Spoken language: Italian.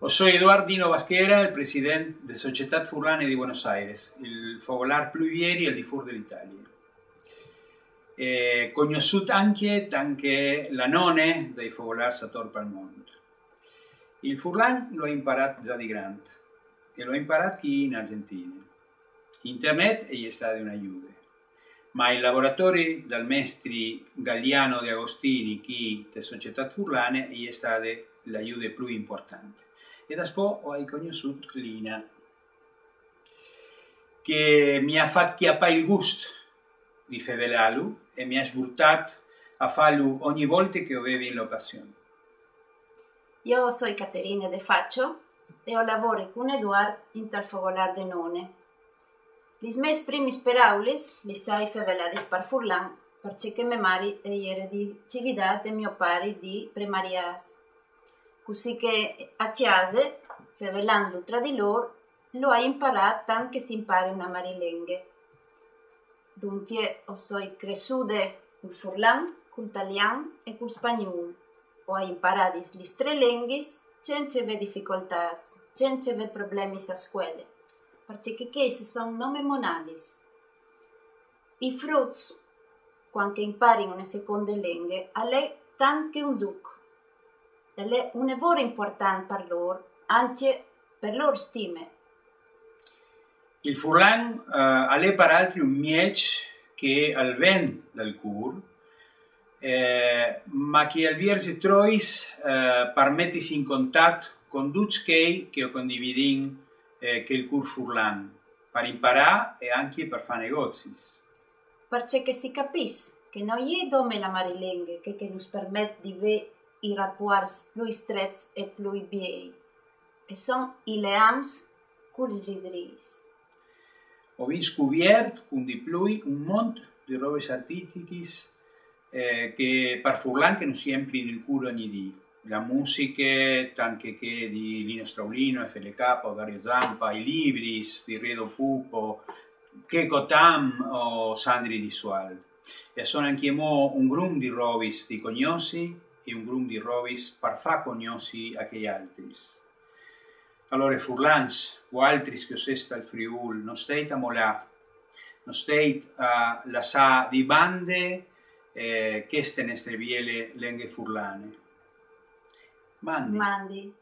Soy Eduardino Vasquera, il presidente della Società Furlane di Buenos Aires, il fogolar pluvieri al di fuori dell'Italia. Conosciuto anche la nonne dei fogolar Satorpa al mondo. Il furlan l'ho imparato già di grande e l'ho imparato qui in Argentina. Internet è stato un aiuto, ma i laboratori dal mestri Galliano De Agostini qui della Società Furlane è stato l'aiuto più importante. E da po' ho conosciuto Lina, che mi ha fatto chiappare il gusto di fevelarlo e mi ha sburtato a farlo ogni volta che avevo l'occasione. Io sono Caterina De Faccio e lavoro con Eduard in tal fogolar de none. Le mie prime paraules le sai fevelare per furlan perché mia madre era di civiltà e mio padre di primarias. Così che a casa, fevelando tra di loro, lo ha imparato tanto che si impara una marilengue. Dunque, ho sono cresciuta col furlan, col italiano e col spagnolo. Ho imparato le tre lingue senza difficoltà, senza problemi a scuola, perché queste sono nomi monadi. I frutti, quando impari una seconda lingua, è tanto che un zucco. È un lavoro importante per loro, anche per loro stime. Il furlan è per altri un miec che al ven dal cur, ma che al viersi trois permette in contatto con tutti che condividono che il cur furlan, per imparare e anche per fare negozi. Perché si capisce che non è come la marilengue che ci permette di vedere i rapporti più stretti e più bei, e sono i legami con i ridris. Ho scoperto con di più un mondo di robe artistiche che per furlan che non sempre nel cuore ogni giorno. La musica, anche che di Lino Straulino, FLK, o Dario Zampa, i libri di Redo Pupo, Checo Tam o Sandri di Sual. E sono anche un gruppo di robe di cognosi e un gruppo di robe per far cognosi a che altri. Allora, furlans o altri che ho sesta al Friul, non state a molà, non state a lasciare di bande che ste nostre viele lingue furlane. Mandi.